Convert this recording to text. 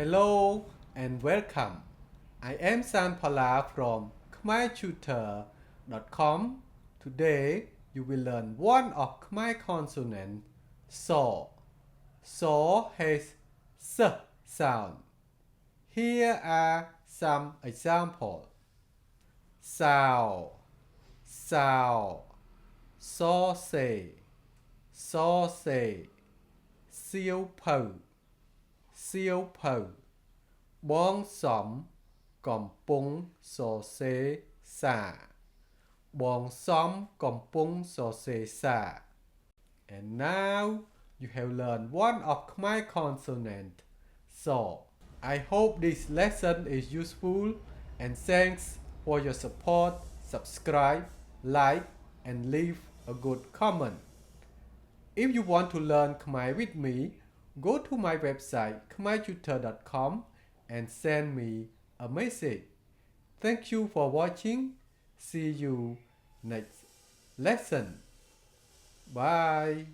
Hello and welcome. I am Phalla from khmertutor.com. Today you will learn one of Khmer consonant so. So has s sound. Here are some examples. Sao, sao, sausage, sausage, siêu phù, siêu phù, បងសំកំពុងសរសេរសារបងសំកំពុងសរសេរសារ And now you have learned one of Khmer consonant so. I hope this lesson is useful and thanks for your support. Subscribe, like and leave a good comment. If you want to learn Khmer with me, go to my website khmertutor.com and send me a message. Thank you for watching. See you next lesson. Bye.